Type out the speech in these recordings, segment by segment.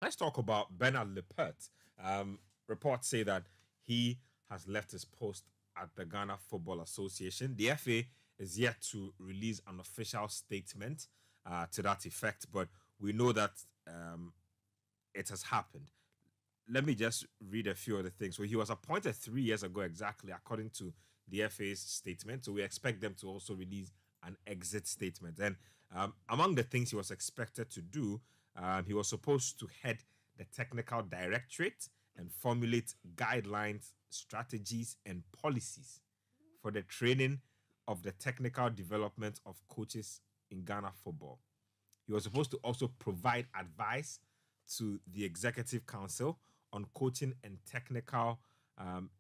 Let's talk about Bernhard Lippert. Reports say that he has left his post at the Ghana Football Association. The FA is yet to release an official statement to that effect, but we know that it has happened. Let me just read a few other things. So he was appointed 3 years ago, exactly, according to the FA's statement. So we expect them to also release an exit statement. And among the things he was expected to do, he was supposed to head the technical directorate and formulate guidelines, strategies, and policies for the training of the technical development of coaches in Ghana football. He was supposed to also provide advice to the executive council on coaching and technical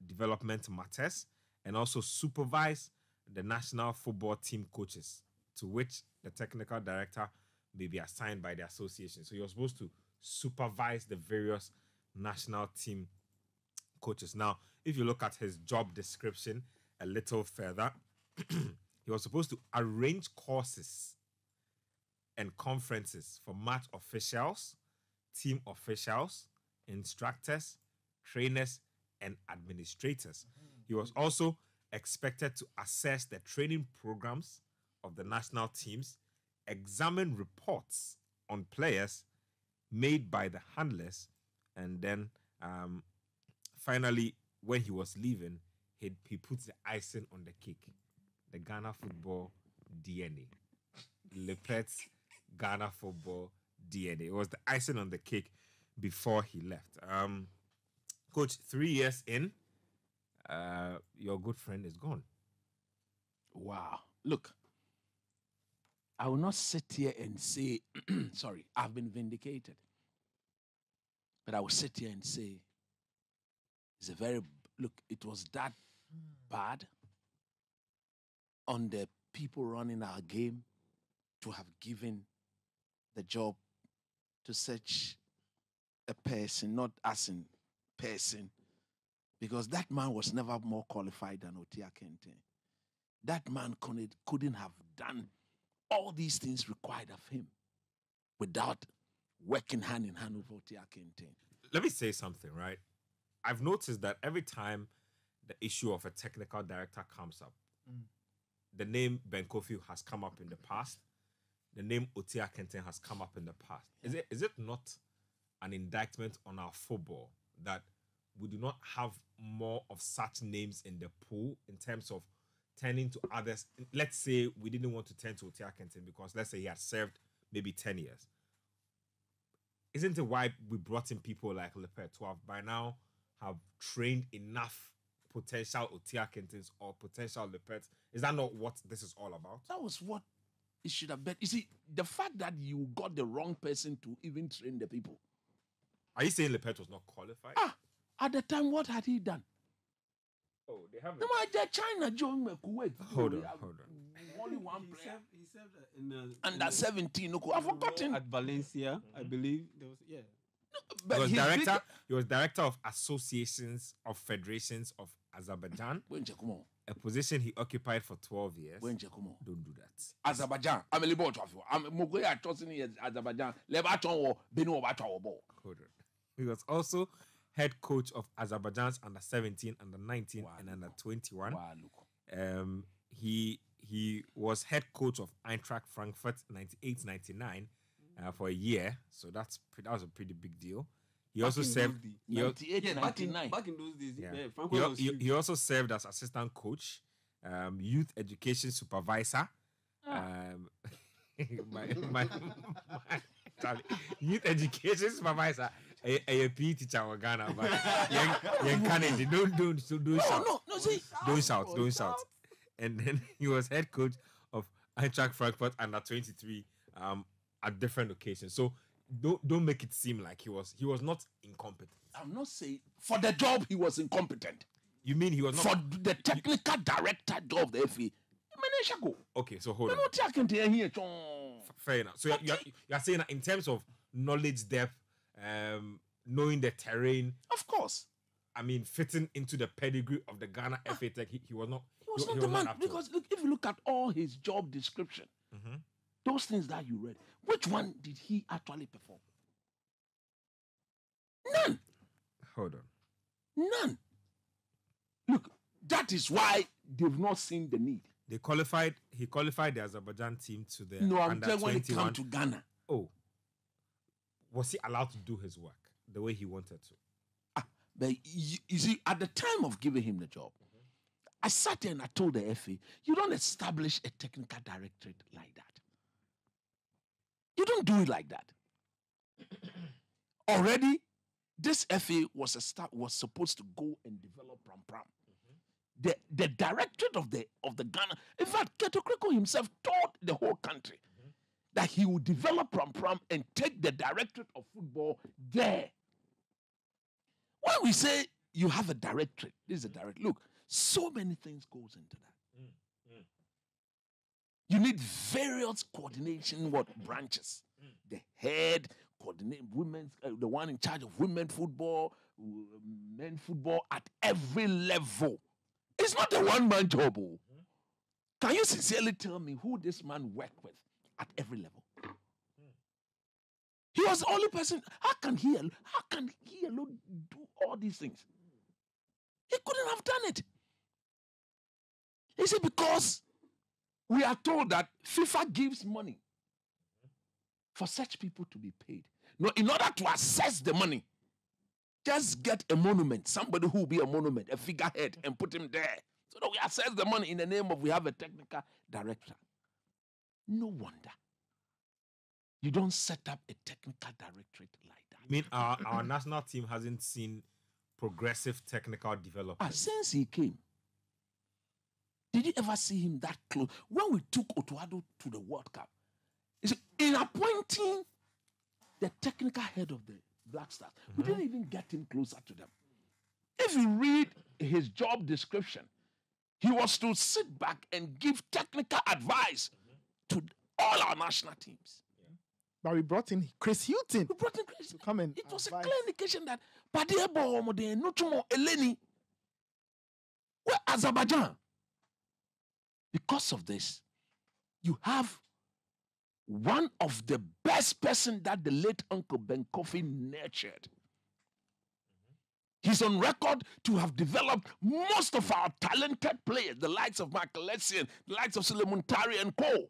development matters, and also supervise the national football team coaches, to which the technical director may be assigned by the association. So you're supposed to supervise the various national team coaches. Now, if you look at his job description a little further, he was supposed to arrange courses and conferences for match officials, team officials, instructors, trainers, and administrators. He was also expected to assess the training programs of the national teams, examine reports on players made by the handlers, and then finally, when he was leaving, he put the icing on the cake, the Ghana football DNA. Lepet's Ghana football DNA. It was the icing on the cake before he left. Coach, 3 years in, your good friend is gone. Wow. Look, I will not sit here and say, sorry, I've been vindicated. But I will sit here and say, it's a very, look, it was that bad on the people running our game to have given the job to such a person, not as in person, because that man was never more qualified than Otia Kente. That man couldn't have done all these things required of him without working hand in hand with Otia Kente. Let me say something, right? I've noticed that every time the issue of a technical director comes up, the name Ben Kofi has come up in the past. The name Otia Kenten has come up in the past. Yeah. Is it not an indictment on our football that we do not have more of such names in the pool in terms of turning to others? Let's say we didn't want to turn to Otia Kenten because let's say he had served maybe 10 years. Isn't it why we brought in people like Lippert who have by now have trained enough potential Otia Kentens or potential Lippert? Is that not what this is all about? That was what it should have been. You see, the fact that you got the wrong person to even train the people. Are you saying Lippert was not qualified? At the time, what had he done? Oh, they have. No, China joined Kuwait. Hold on. Only one player. He served in under 17. I've forgotten. At Valencia, I believe. There was But he was director of associations of federations of Azerbaijan. A position he occupied for 12 years. Don't do that. Azerbaijan. I'm a liberal. I'm trusting Azerbaijan. Hold on. He was also head coach of Azerbaijan's under 17, under 19, and under 21. Wow, look. He was head coach of Eintracht Frankfurt 98-99 for a year, so that was a pretty big deal. He also served 98, 99. Back in those days. Yeah. He also served as assistant coach, youth education supervisor. Youth education supervisor. A PE teacher in Ghana, but don't shout. Don't shout. And then he was head coach of Eintracht Frankfurt under 23 at different occasions. So don't make it seem like he was not incompetent. I'm not saying for the job he was incompetent. You mean he was not for the technical director job of the FA? Okay, so hold on. Fair enough. So you're saying that in terms of knowledge depth, knowing the terrain, of course. I mean, fitting into the pedigree of the Ghana FA Tech, he was not. He was not the man, because look, if you look at all his job description, those things that you read, which one did he actually perform? Hold on. None. Look, that is why they've not seen the need. He qualified the Azerbaijan team to the No, I'm under telling you, when it 21. comes to Ghana. Oh, was he allowed to do his work the way he wanted to? But you see, at the time of giving him the job, I sat there and I told the FA, you don't establish a technical directorate like that. You don't do it like that. Already, this FA was supposed to go and develop Pram. The directorate of the Ghana, in fact, Keto Kreko himself told the whole country that he would develop Pram and take the directorate of football there. When we say you have a directorate, this is a directorate. Look, so many things goes into that. You need various coordination branches. The head coordinate women's, the one in charge of women football, men football at every level. It's not a one-man job. Can you sincerely tell me who this man worked with at every level? He was the only person. How can he alone do all these things? He couldn't have done it. He said, because we are told that FIFA gives money for such people to be paid. No, in order to assess the money, just get a monument, somebody who will be a monument, a figurehead, and put him there. So that we assess the money in the name of we have a technical director. No wonder you don't set up a technical directorate like that. I mean, our national team hasn't seen progressive technical development. Since he came, did you ever see him that close? When we took Otuado to the World Cup, in appointing the technical head of the Black Stars, we didn't even get him closer to them. If you read his job description, he was to sit back and give technical advice to all our national teams. But we brought in Chris Hilton. We brought in Chris. To come and it was advise. a clear indication that Padiebo Omode Nutumo Eleni were Azerbaijan. Because of this, you have one of the best person that the late Uncle Ben Kofi nurtured. He's on record to have developed most of our talented players, the likes of Michael Essien, the likes of Suleiman Tari and Co.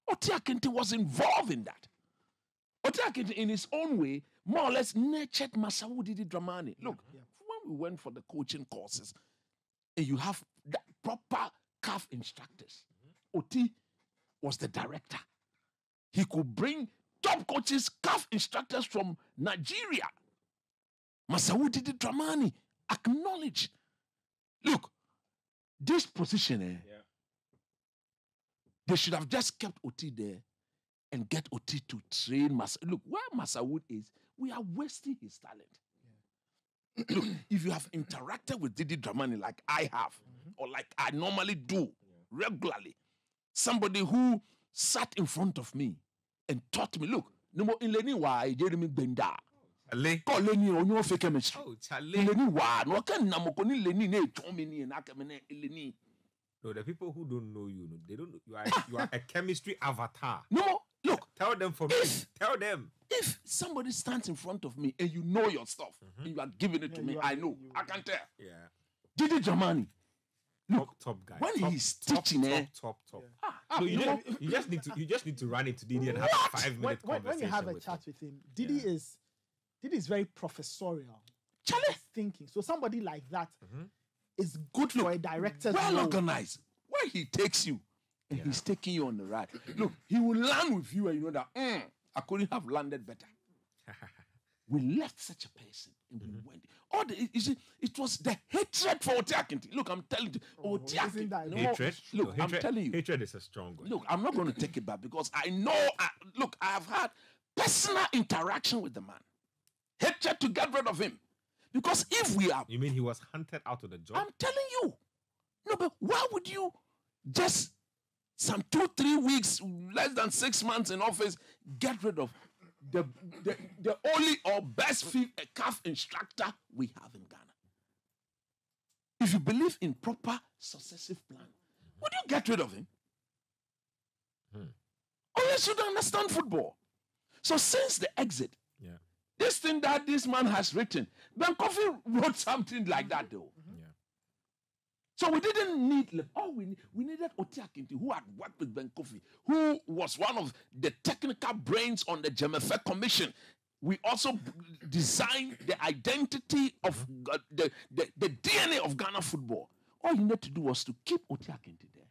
Otia Kinte was involved in that. Otia Kinte, in his own way, more or less nurtured Massaoud Didi Dramani. Look, when we went for the coaching courses, and you have that proper CAF instructors. Oti was the director. He could bring top coaches, CAF instructors from Nigeria. Massaoud Didi Dramani acknowledge. Look, this position, they should have just kept Oti there and get Oti to train Massaoud. Look, where Massaoud is, we are wasting his talent. Look, if you have interacted with Didi Dramani like I have, or like I normally do regularly, somebody who sat in front of me and taught me, look, no more in Leni why Jeremy Benda. Call Leni on your fake chemistry. Leni why no can namokoni Leni ne chomini and akamene Leni. No, the people who don't know you, they don't know you are a chemistry avatar. No, look. Tell them for me. Tell them. If somebody stands in front of me and you know your stuff and you are giving it to me, I know. I can tell. Yeah. Didi Dramani. Look, top guy. when top, he's teaching, top. No, you just need to run into Didi and have a 5-minute conversation. When you have a with chat him. with him, Didi is very professorial. Charlie. Thinking. So somebody like that is good for a director. Well organized. When he takes you and he's taking you on the ride, look, he will land with you and you know that I couldn't have landed better. We left such a person and we went. It was the hatred for Otiakinti. Look, I'm telling you, Otiakinti. Hatred? Look, No, I'm telling you. Hatred is a strong word. Look, I'm not going to take it back because I know. Look, I have had personal interaction with the man. Hatred to get rid of him. Because if we are. You mean he was hunted out of the job? I'm telling you. No, but why would you just some 2-3 weeks, less than 6 months in office, get rid of the only or best CAF instructor we have in Ghana? If you believe in proper successive plan, would you get rid of him? Unless you don't understand football. So since the exit, This thing that this man has written, Ben Coffee wrote something like that though. Yeah. So we didn't need, we needed Otiakinti, who had worked with Ben Coffee, who was one of the technical brains on the GFA Commission. We also designed the identity of the DNA of Ghana football. All you need to do was to keep Otiakinti there.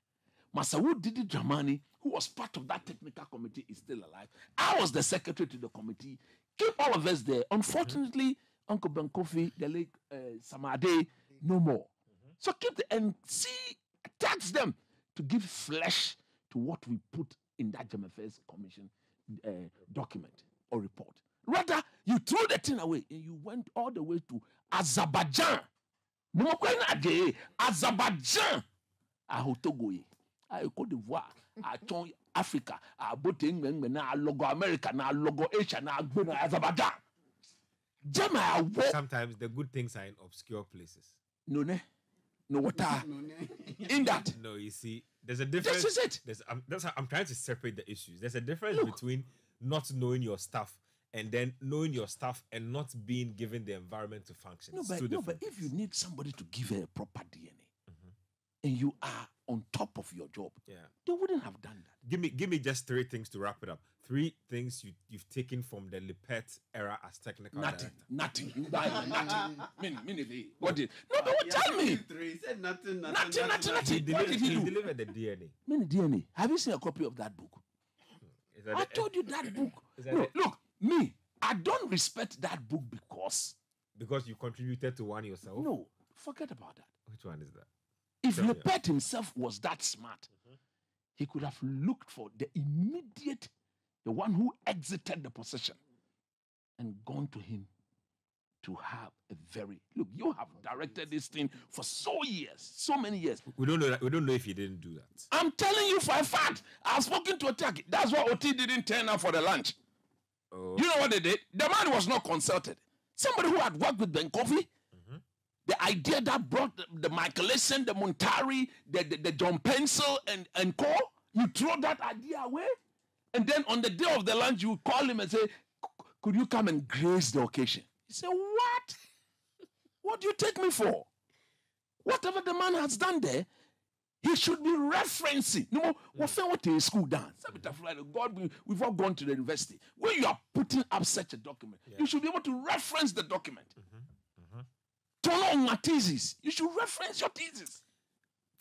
Masawu Didi Dramani, who was part of that technical committee, is still alive. I was the secretary to the committee. Keep all of us there. Unfortunately, Uncle Ben Kofi, the late Samade, no more. So keep the and see, tax them to give flesh to what we put in that GFA Commission document or report. Rather, you threw the thing away and you went all the way to Azerbaijan. Azerbaijan. Ahotogoye. Cote d'Ivoire, Africa, logo America, logo Asia, Azerbaijan. Sometimes the good things are in obscure places. No, what are in that? No, you see, there's a difference. This is it. That's how I'm trying to separate the issues. There's a difference between not knowing your stuff and then knowing your stuff and not being given the environment to function. But if you need somebody to give a proper DNA and you are on top of your job, they wouldn't have done that. Give me just 3 things to wrap it up. 3 things you've taken from the Lippert era as technical director. Nothing. You buy nothing. What did? No, don't tell me. 3. He said nothing. Nothing. What did he do? Delivered the DNA. DNA. Have you seen a copy of that book? I told you that book. Look, me, I don't respect that book because you contributed to one yourself. No, forget about that. Which one is that? If Lippert himself was that smart, he could have looked for the one who exited the position and gone to him to have you have directed this thing for so many years. We don't know that. We don't know if he didn't do that. I'm telling you for a fact. I've spoken to Otaki. That's why Oti didn't turn up for the lunch. Oh. You know what they did? The man was not consulted. Somebody who had worked with Ben Kofi, the idea that brought the Michael Essien, the Montari, the John Pencil and co, you throw that idea away. And then on the day of the lunch, you call him and say, could you come and grace the occasion? He said, what? What do you take me for? Whatever the man has done there, he should be referencing. No, what is school done? God, we've all gone to the university. When you are putting up such a document, you should be able to reference the document. Turn on my thesis. You should reference your thesis.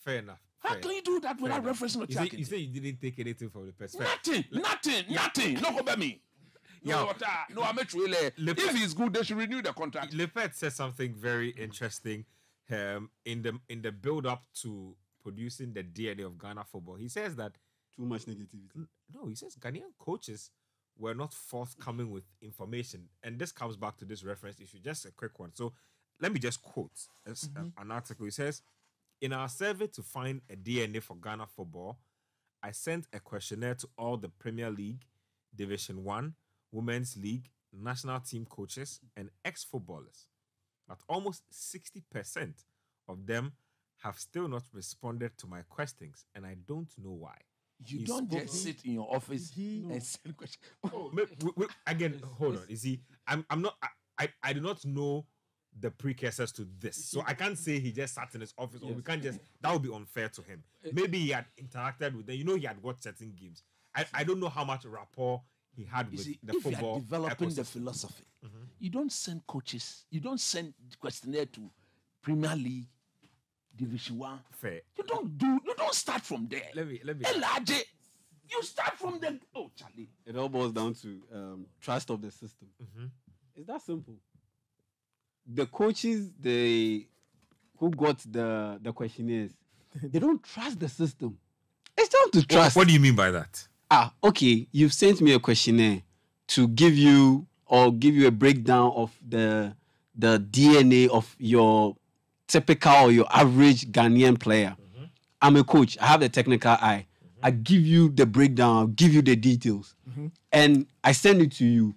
Fair enough. How can you do that without referencing your You say you didn't take anything from the person. Nothing. No, about me. No, I'm really. If he's good, they should renew the contract. Lippert said something very interesting in the build-up to producing the DNA of Ghana football. He says that too much negativity. No, he says Ghanaian coaches were not forthcoming with information, and this comes back to this reference issue. Just a quick one. So let me just quote an article. He says, in our survey to find a DNA for Ghana football, I sent a questionnaire to all the Premier League, Division 1, Women's League, national team coaches, and ex-footballers. But almost 60% of them have still not responded to my questions, and I don't know why. You don't just sit in your office and send questions. Again, hold on. You see, I'm not. I do not know the precursors to this, so I can't say he just sat in his office, or we can't just. That would be unfair to him. Maybe he had interacted with them. You know, he had watched certain games. I don't know how much rapport he had with the football. If you are developing the philosophy, you don't send coaches. You don't send questionnaire to Premier League, Division 1. Fair. You don't start from there. Let me. LRJ, you start from the. Oh, Charlie. It all boils down to trust of the system. It's that simple. The coaches, who got the questionnaires, they don't trust the system. It's down to trust. What do you mean by that? Okay. You've sent me a questionnaire to give you a breakdown of the DNA of your typical or your average Ghanaian player. I'm a coach. I have the technical eye. I give you the breakdown. I'll give you the details. And I send it to you.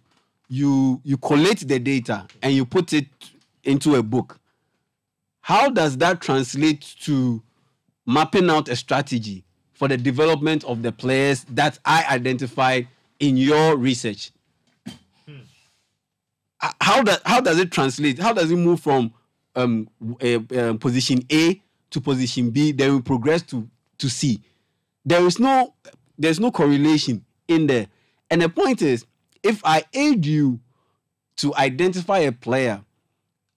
You collate the data and you put it into a book. How does that translate to mapping out a strategy for the development of the players that I identified in your research? how does it translate? How does it move from position A to position B? Then we progress to C. There's no correlation in there. And the point is, if I aid you to identify a player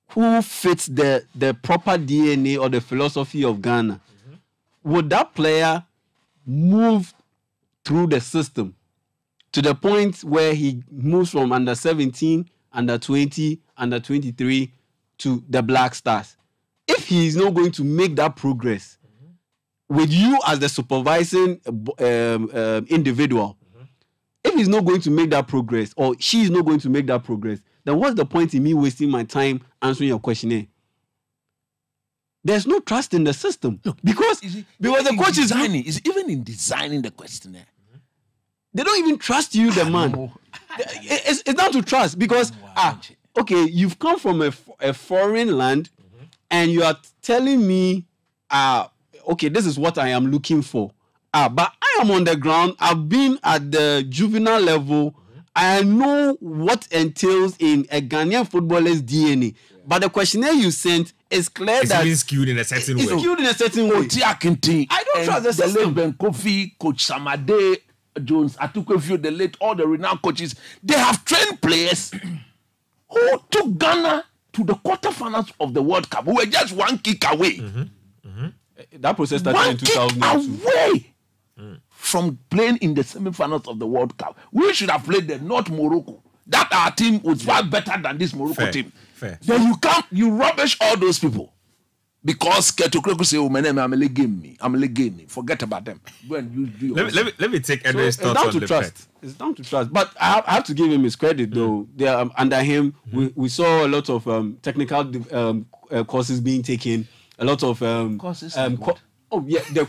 who fits the proper DNA or the philosophy of Ghana, would that player move through the system to the point where he moves from under 17, under 20, under 23 to the Black Stars? If he is not going to make that progress with you as the supervising individual, if he's not going to make that progress, or she is not going to make that progress, then what's the point in me wasting my time answering your questionnaire? There's no trust in the system. Look, because the coach is even in designing the questionnaire. They don't even trust you, the man. No. It's down to trust because okay, you've come from a foreign land, and you are telling me, okay, this is what I am looking for. But I am on the ground. I've been at the juvenile level. I know what entails in a Ghanaian footballer's DNA. But the questionnaire you sent is clear that it's skewed in a certain way. It's skewed in a certain way. I don't trust the system. Ben Kofi, Coach Samade, Jones, Atukwefu, the late, all the renowned coaches, they have trained players who took Ghana to the quarterfinals of the World Cup. We were just one kick away. That process started in 2002. Away from playing in the semi-finals of the World Cup. We should have played the North Morocco. That our team was far better than this Morocco team. Fair. Then you rubbish all those people. Because Ketokreku say, oh, my name, I'm a game. Forget about them. Go and you do your let me take Edwin's thoughts on the trust. It's down to trust. But I have to give him his credit, though. Under him, we saw a lot of technical courses being taken, a lot of courses. The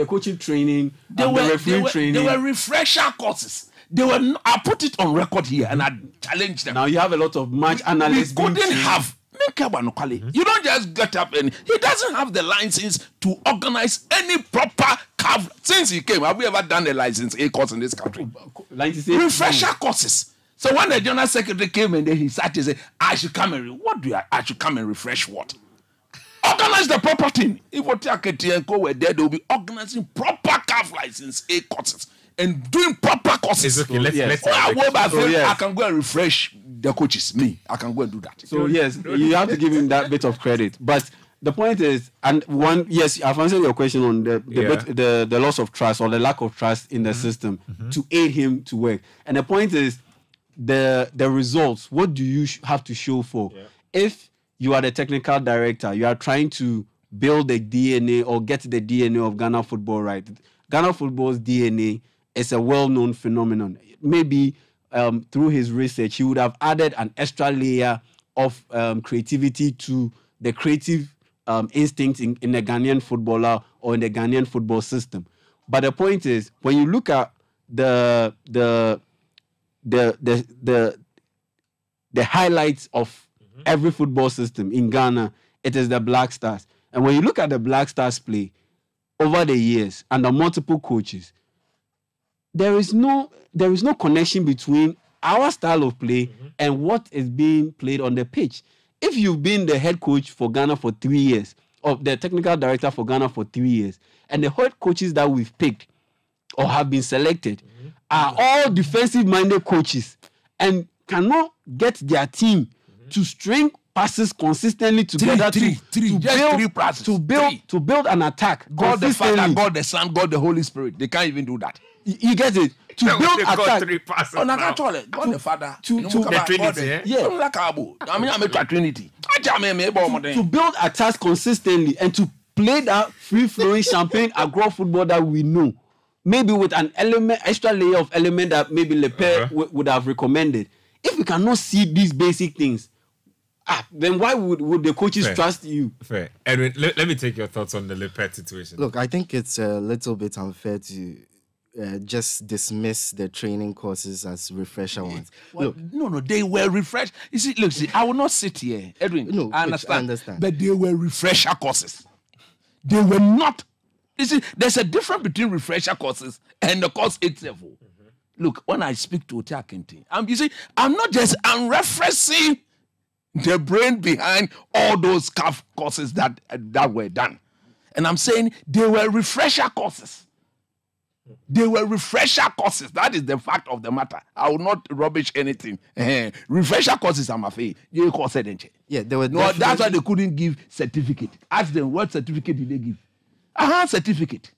coaching training, the referee training. They were refresher courses. I put it on record here and I challenged them. Now you have a lot of match analysts. We couldn't have. You don't just get up and he doesn't have the license to organize any proper CAF. Since he came, have we ever done a license A course in this country? Refresher courses. So when the general secretary came and then he sat and said, I should come and refresh what? Organize the proper thing. If Otiaketi were there, they will be organizing proper CAF license A courses and doing proper courses. It's okay. Let's I can go and refresh the coaches. I can go and do that. So yes, you have to give him that bit of credit. But the point is, and one, yes, I've answered your question on the loss of trust or the lack of trust in the system to aid him to work. And the point is, the results. What do you have to show for? Yeah. If you are the technical director, you are trying to build the DNA or get the DNA of Ghana football right. Ghana football's DNA is a well-known phenomenon. Maybe through his research, he would have added an extra layer of creativity to the creative instinct in the Ghanaian footballer or in the Ghanaian football system. But the point is, when you look at the highlights of every football system in Ghana, it is the Black Stars. And when you look at the Black Stars play over the years under multiple coaches, there is no connection between our style of play and what is being played on the pitch. If you've been the head coach for Ghana for 3 years, or the technical director for Ghana for 3 years, and the head coaches that we've picked or have been selected are all defensive-minded coaches and cannot get their team to string passes consistently together to build an attack. God the Father, God the Son, God the Holy Spirit. They can't even do that. You get it? To build attack. God the Father. To build attacks consistently and to play that free-flowing champagne agro football that we know. Maybe with an extra layer of element that maybe Lippert would have recommended. If we cannot see these basic things, then why would the coaches trust you? Fair. Edwin, let me take your thoughts on the Lippert situation. Look, I think it's a little bit unfair to just dismiss the training courses as refresher ones. Well, no, they were refreshed. You see, I will not sit here, Edwin. No, I understand. But they were refresher courses. They were not. You see, there's a difference between refresher courses and the course itself. Look, when I speak to Ote Akente, I'm referencing the brain behind all those CAF courses that were done. And I'm saying they were refresher courses. They were refresher courses. That is the fact of the matter. I will not rubbish anything. Refresher courses, I'm afraid. You course it. Yeah, they were. No, that's why they couldn't give certificate. Ask them, what certificate did they give? Certificate.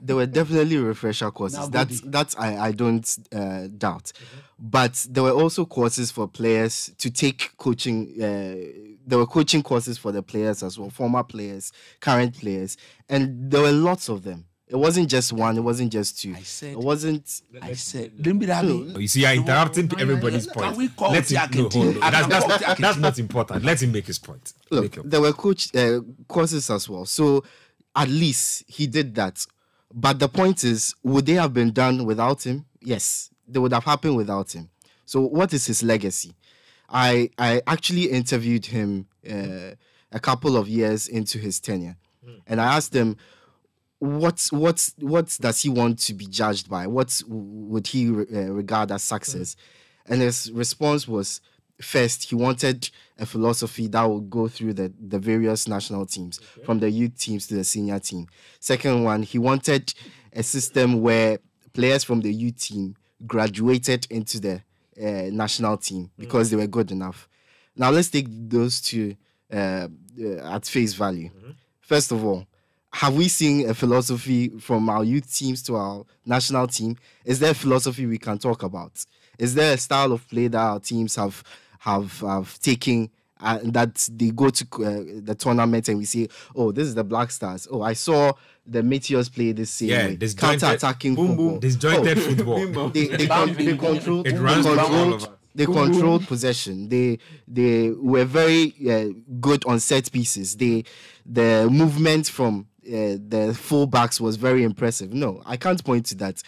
There were definitely refresher courses. That's I don't doubt. But there were also courses for players to take coaching. There were coaching courses for the players as well, former players, current players, and there were lots of them. It wasn't just one. It wasn't just two. I said. You see, you're interrupting everybody's point. That's not important. Let him make his point. Look, there were courses as well. So at least he did that. But the point is, would they have been done without him? Yes, they would have happened without him. So what is his legacy? I actually interviewed him a couple of years into his tenure, and I asked him, what does he want to be judged by? What would he regard as success? And his response was, first, he wanted a philosophy that would go through the various national teams, from the youth teams to the senior team. Second one, he wanted a system where players from the youth team graduated into the national team because they were good enough. Now, let's take those two at face value. First of all, have we seen a philosophy from our youth teams to our national team? Is there a philosophy we can talk about? Is there a style of play that our teams have taken that they go to the tournament and we say, oh, this is the Black Stars. Oh, I saw the Meteors play this same way. Counter-attacking football. Disjointed football. They controlled possession. They were very good on set pieces. The movement from the fullbacks was very impressive. No, I can't point to that.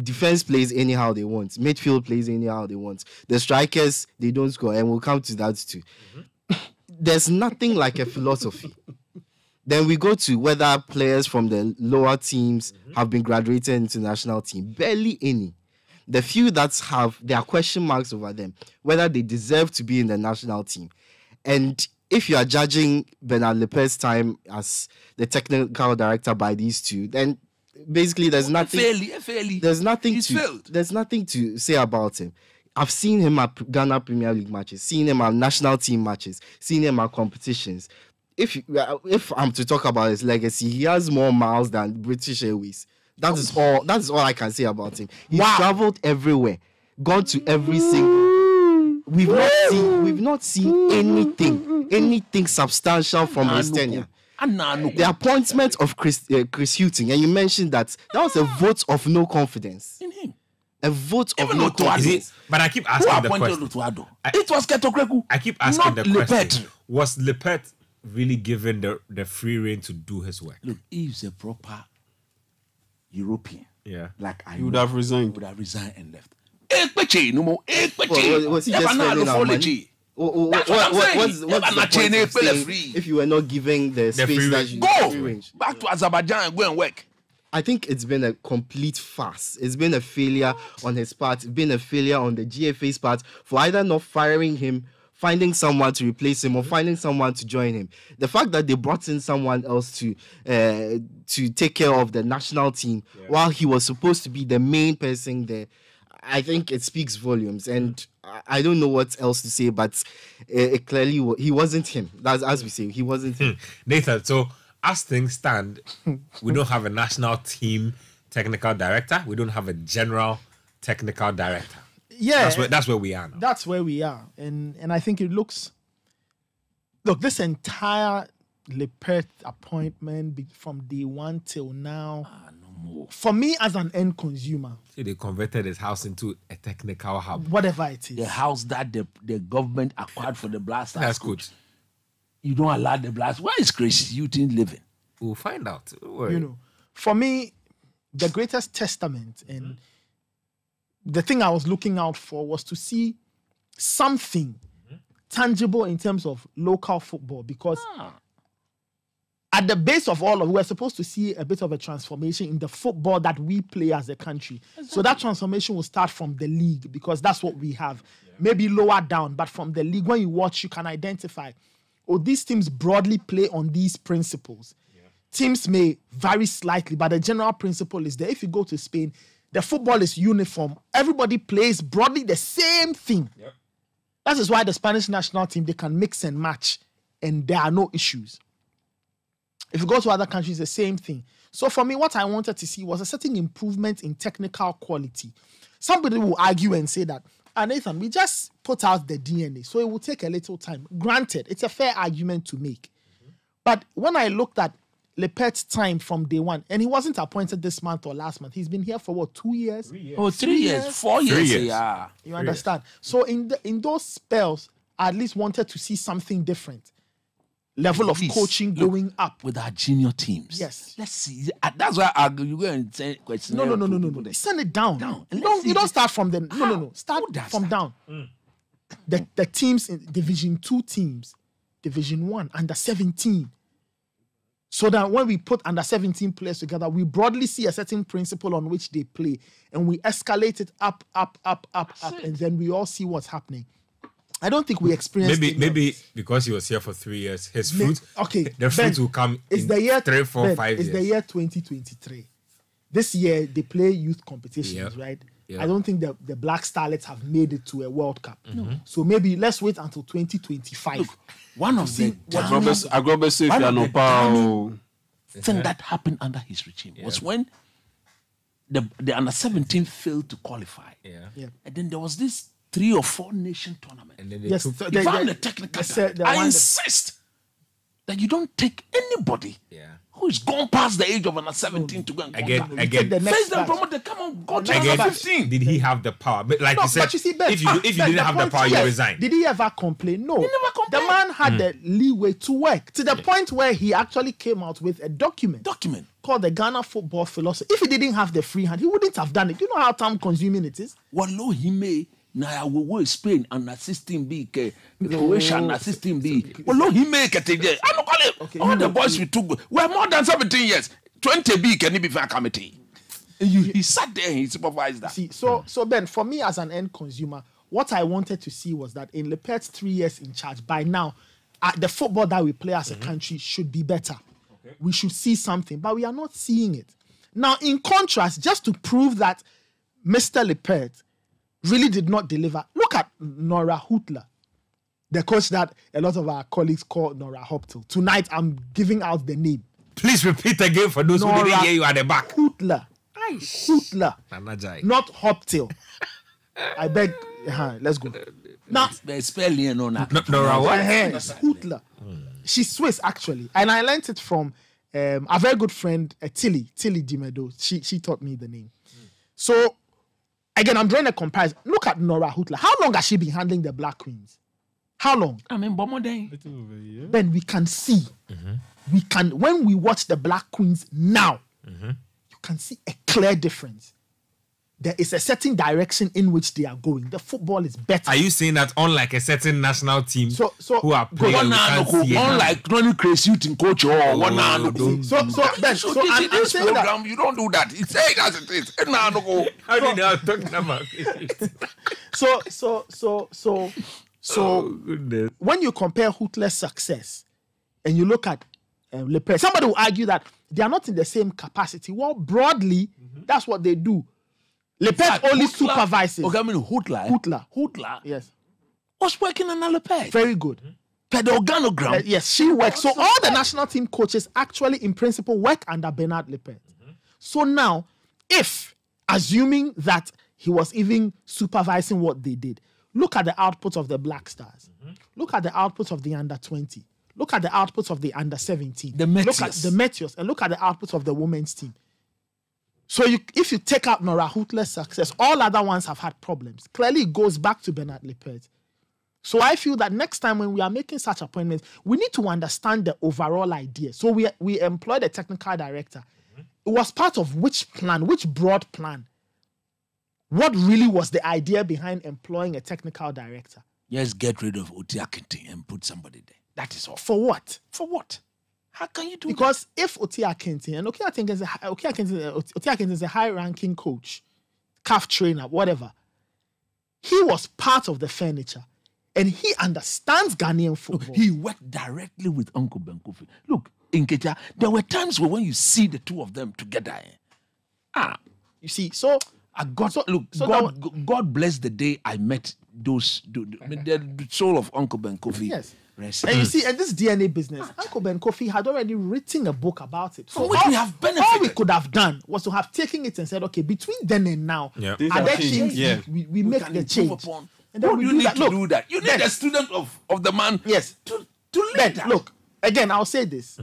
Defense plays anyhow they want. Midfield plays anyhow they want. The strikers, they don't score, and we'll come to that too. There's nothing like a philosophy. Then we go to whether players from the lower teams have been graduated into national team. Barely any. The few that have, there are question marks over them, whether they deserve to be in the national team. And if you are judging Bernhard Lippert's time as the technical director by these two, then basically there's nothing. There's nothing to say about him. I've seen him at Ghana Premier League matches, seen him at national team matches, seen him at competitions. If I'm to talk about his legacy, he has more miles than British Airways. That is all I can say about him. He's traveled everywhere, gone to every single. We've not seen anything substantial from his tenure. The appointment of Chris Hughton, and you mentioned that was a vote of no confidence in him. A vote of no confidence. But I keep asking the question. It was Ketokreku. I keep asking the question. Was Lippert really given the free rein to do his work? Look, he's a proper European. Yeah. Like he would have resigned. And left. Was he just spending our money? What's if you were not giving the space that you go back to Azerbaijan and go and work? I think it's been a complete farce. It's been a failure on his part. It's been a failure on the GFA's part for either not firing him, finding someone to replace him, or finding someone to join him. The fact that they brought in someone else to take care of the national team while he was supposed to be the main person there, I think it speaks volumes. And I don't know what else to say, but it clearly he wasn't him. That's as we say, he wasn't him. Nathan, so as things stand, we don't have a national team technical director. We don't have a general technical director. Yeah, that's where we are now. That's where we are, and I think it looks. Look, this entire Lippert appointment from day one till now. No more. For me, as an end consumer, see, they converted his house into a technical hub. Whatever it is, the house that the government acquired for the Blasters. That's good. You don't allow the Blasters. Where is Chris Hughton living? We'll find out. For me, the greatest testament and the thing I was looking out for was to see something tangible in terms of local football, because at the base of all of, we're supposed to see a bit of a transformation in the football that we play as a country. So that transformation will start from the league, because that's what we have. Maybe lower down, but from the league, when you watch, you can identify, these teams broadly play on these principles. Teams may vary slightly, but the general principle is that if you go to Spain, the football is uniform. Everybody plays broadly the same thing. That is why the Spanish national team, they can mix and match, and there are no issues. If you go to other countries, the same thing. So for me, what I wanted to see was a certain improvement in technical quality. Somebody will argue and say that, Nathan, we just put out the DNA, so it will take a little time. Granted, it's a fair argument to make. But when I looked at Lippert's time from day one, and he wasn't appointed this month or last month. He's been here for 2 years? 3 years. 3 years. 4 years. 3 years. Yeah. You understand? So in those spells, I at least wanted to see something different. Level of coaching going up. With our junior teams. Yes. Let's see. That's why you go and say question. No. Send it down. You don't start from the... No. Start from down. The teams in Division 2 teams, Division 1, under 17. So that when we put under 17 players together, we broadly see a certain principle on which they play, and we escalate it up, and then we all see what's happening. I don't think we experienced maybe because he was here for 3 years, his fruit, the fruit will come in the year 3, 4, 5 years. It's the year 2023. This year they play youth competitions, right? Yeah. I don't think the Black Starlets have made it to a World Cup. So maybe let's wait until 2025. Look, one of the thing that happened under his regime was when the under 17 failed to qualify. And then there was this 3 or 4 nation tournament. And then they found the technical director. I insist that you don't take anybody who is gone past the age of under 17 to go and again face them, promote them, come on, go to under 15. Did he have the power? But like you said, if you didn't have the power, you resign. Did he ever complain? No. He never complained. The man had the leeway to work to the point where he actually came out with a document called the Ghana Football Philosophy. If he didn't have the free hand, he wouldn't have done it. You know how time consuming it is? Wallo he may. Now we will Spain under 16B, Croatia under 16B. Wallo he may get it. I don't call it. All the boys we took were more than 17 years. 20B can be fair committee. He sat there and he supervised that. See, so Ben, for me as an end consumer, what I wanted to see was that in Lippert's 3 years in charge, by now, the football that we play as a country should be better. We should see something, but we are not seeing it. Now, in contrast, just to prove that Mr. Lippert really did not deliver, look at Nora Hutler, the coach that a lot of our colleagues call Nora Hoptel. Tonight, I'm giving out the name. Please repeat again for those who didn't hear you at the back. Hutler. Hutler. Not Hoptel. I beg. Let's go. Now, spelling Nora what? Hutler. She's Swiss, actually. And I learned it from a very good friend, Tilly Dimedo. She taught me the name. So, again, I'm drawing a comparison. Look at Nora Hutler. How long has she been handling the Black Queens? How long? I mean, Then we can see. We can, when we watch the Black Queens now, you can see a clear difference. There is a certain direction in which they are going. The football is better. Are you saying that unlike a certain national team who are playing, unlike Ronnie Crazy in coach or one this program, you don't do that. It's saying as it is. How do you know I'm talking about? When you compare Hutler's success and you look at Lippert, somebody will argue that they are not in the same capacity. Well, broadly, that's what they do. Lippert only supervises. Okay, I mean Hutler. Yes. Was working on Lippert. Very good. But the organogram. Yes, she works. So all the national team coaches actually, in principle, work under Bernhard Lippert. So now, if, assuming that he was even supervising what they did, look at the output of the Black Stars. Look at the output of the under 20. Look at the outputs of the under 17. Look at the Meteors, and look at the outputs of the women's team. So if you take out Nora Hutler's success, all other ones have had problems. Clearly, it goes back to Bernhard Lippert. So I feel that next time when we are making such appointments, we need to understand the overall idea. So we employed a technical director. It was part of which plan, which broad plan? What really was the idea behind employing a technical director? Yes, get rid of Oti Akinti and put somebody there. That is all. For what? For what? How can you do Because if Oti Akintin, and Oti Akintin is a high-ranking coach, CAF trainer, whatever, he was part of the furniture, and he understands Ghanaian football. He worked directly with Uncle Ben Kofi. Look, in Ketia, there were times when you see the two of them together. You see, so God bless the day I met the soul of Uncle Ben Kofi. yes. Rest. And you see, and this DNA business, Uncle Ben Kofi had already written a book about it. From which we have benefited. All we could have done was to have taken it and said, okay, between then and now, Yeah. Things are have there changed. things Yeah. we make can the improve change? upon. And then What we do do you need that. to Look, do that? You need Ben, a student of the man. Yes. To lead Ben, that. look, again, I'll say this.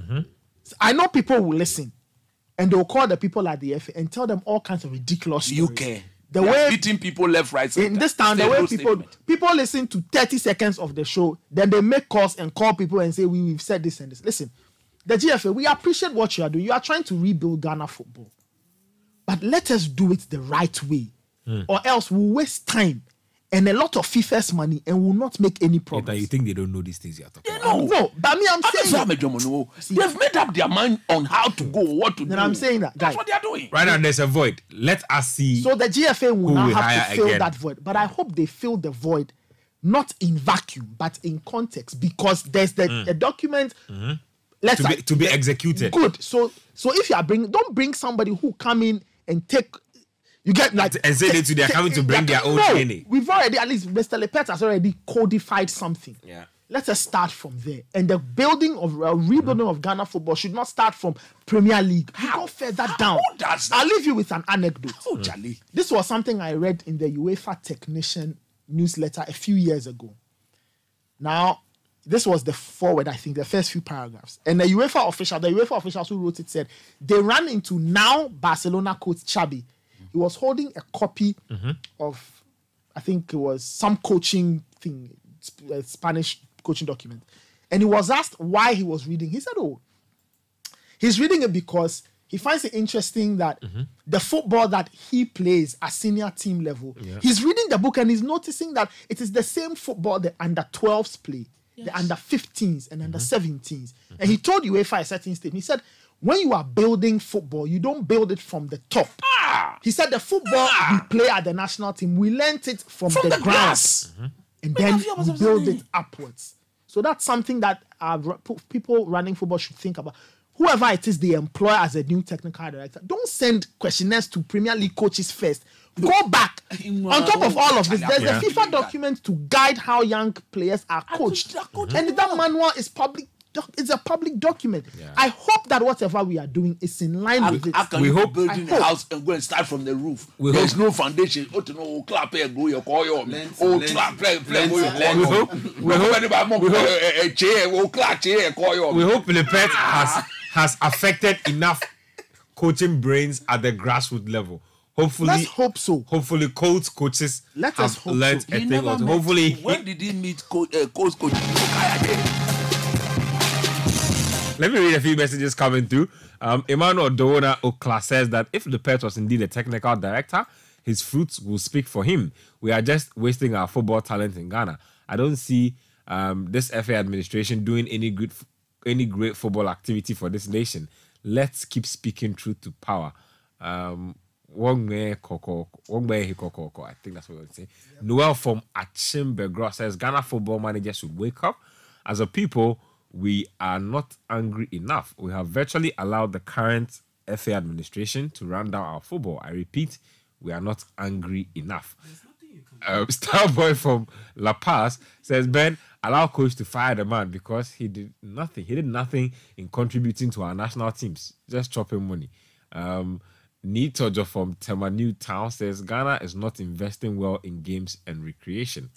I know people will listen, and they'll call the people at the FA and tell them all kinds of ridiculous stories. UK. The They are way beating people left, right, center. in this town, the State way no statement. people listen to 30 seconds of the show, then they make calls and call people and say, we've said this and this. Listen, the GFA, we appreciate what you are doing. You are trying to rebuild Ghana football. But let us do it the right way. Or else we'll waste time and a lot of FIFA's money and will not make any progress. You think they don't know these things you're talking about? No. No, but me, I'm saying They've made up their mind on how to go, what to do. then I'm saying that, That's guys. what they are doing. Right now, there's a void. Let us see. So the GFA will Who now will have hire to fill again? that void. But I hope they fill the void not in vacuum, but in context, because there's a document. Let's to be executed. Good. So if you are don't bring somebody who come in and take. You get like And say that they're coming to bring their own DNA. We've already, at least Mr. Lippert has already codified something. Yeah. Let us start from there. And the rebuilding of Ghana football should not start from Premier League. You go further down. Who does that? I'll leave you with an anecdote. Oh, Charlie. This was something I read in the UEFA Technician newsletter a few years ago. Now, this was the forward, I think, the first few paragraphs. And the UEFA officials who wrote it said, they ran into now Barcelona coach Xabi. He was holding a copy of, I think it was some coaching thing, a Spanish coaching document. And he was asked why he was reading. He said, he's reading it because he finds it interesting that the football that he plays at senior team level, he's reading the book and he's noticing that it is the same football the under 12s play, the under 15s and under 17s. And he told UEFA a certain statement. He said, when you are building football, you don't build it from the top. He said the football we play at the national team, we learnt it from the grass. and then we build it upwards. So that's something that people running football should think about. Whoever it is they employ as a new technical director, don't send questionnaires to Premier League coaches first. Go back. On top of all of this, there's a FIFA document to guide how young players are coached. And that manual is public. It's a public document. I hope that whatever we are doing is in line with it. How can We you hope- building a house and go and start from the roof? We There's hope- no foundation. Oh, to know, clap here, go your call your Lens, oh, lens, clap, play, lens, go your lens. call We your. hope- we hope- a chair, oh, clap, chair, call your. We hope Lippert has affected enough coaching brains at the grassroots level. Hopefully, Let's hope so. Hopefully, coaches Let us have hope learned so. a He thing never or two. met- Hopefully, when did he meet coach let me read a few messages coming through. Emmanuel Dona Okla says that if Lippert was indeed a technical director, his fruits will speak for him. We are just wasting our football talent in Ghana. I don't see this FA administration doing any great football activity for this nation. Let's keep speaking truth to power. Wongme Hikoko, I think that's what I would say. Noel from Achimbegra says Ghana football managers should wake up. As a people, we are not angry enough. We have virtually allowed the current FA administration to run down our football. I repeat, we are not angry enough. Starboy from La Paz says, Ben, allow coach to fire the man because he did nothing. He did nothing in contributing to our national teams, just chopping money. Nitojo from Tema New Town says, Ghana is not investing well in games and recreation.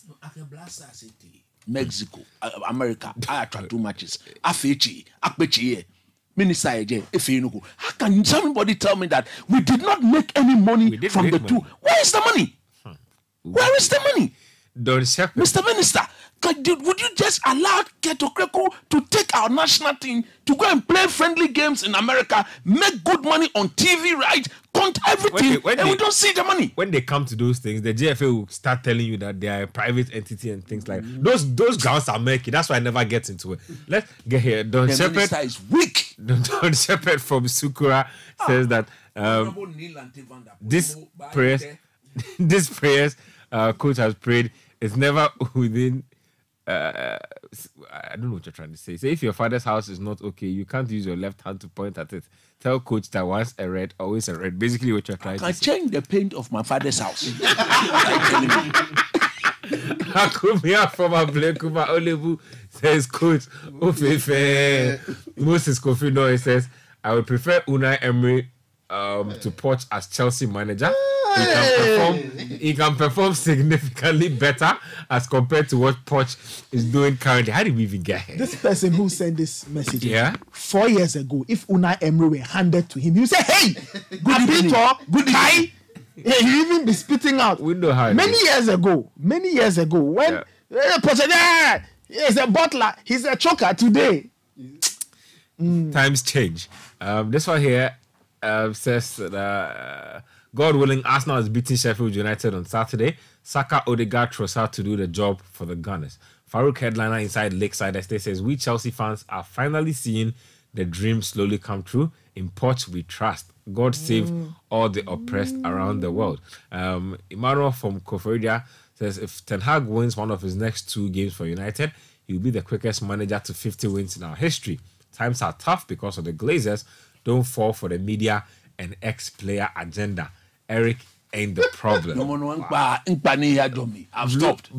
Mexico, America, I attract 2 matches. Afechi, Akpechi, Minister Eje, how can somebody tell me that we did not make any money did from make the money. two? Where is the money? Where is the money? Don Shepherd. Mr. Minister, would you just allow Keto Kreko to take our national team to go and play friendly games in America, make good money on TV, right? Count everything, and we don't see the money. When they come to those things, the GFA will start telling you that they are a private entity and things like that. Those grounds are murky. That's why I never get into it. Let's get here. Don The Shepherd. minister is weak. Don Shepherd from Sukura says that this prayers coach has prayed is never within. I don't know what you're trying to say. Say if your father's house is not okay, you can't use your left hand to point at it. Tell coach that once a red, always a red. Basically, what you're trying to say. I change the paint of my father's house. Akumia from Ablekuma Olebu says, Coach, Moses Kofi Noy says, I would prefer Unai Emery to Poch as Chelsea manager. He can perform significantly better as compared to what Poch is doing currently. How did we even get here? This person who sent this message, 4 years ago, if Unai Emery were handed to him, he would say, "Hey, good evening, good evening." He even be spitting out. We know how. Many years ago, when he's a butler, he's a choker today. Times change. This one here says that God willing, Arsenal is beating Sheffield United on Saturday. Saka, Odegaard, Trossard to do the job for the Gunners. Farouk headliner inside Lakeside Estate says, we Chelsea fans are finally seeing the dream slowly come true. In Poch we trust. God save all the oppressed around the world. Emmanuel from Koforidua says, if Ten Hag wins one of his next 2 games for United, he'll be the quickest manager to 50 wins in our history. Times are tough because of the Glazers. Don't fall for the media and ex-player agenda. Eric ain't the problem. I've stopped.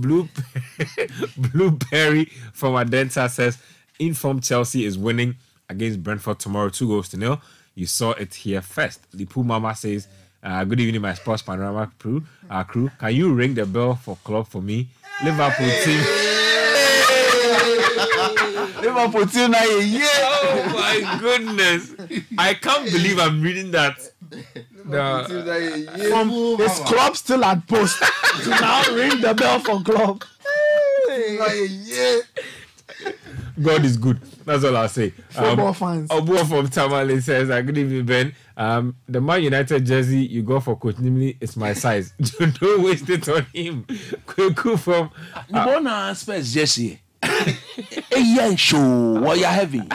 Blueberry from Adenta says, informed Chelsea is winning against Brentford tomorrow, 2-0. You saw it here first. Lipu Mama says, good evening, my Sports Panorama crew. Can you ring the bell for club for me? Liverpool team. Liverpool team now, Oh my goodness. I can't believe I'm reading that. From his club still at post to now ring the bell for club. God is good. That's all I'll say. Football fans. Obuo from Tamale says, good evening, Ben. The Man United jersey you go for Coach Nimley is my size. Don't waste it on him. Kweku from... Spurs jersey. Show what you having.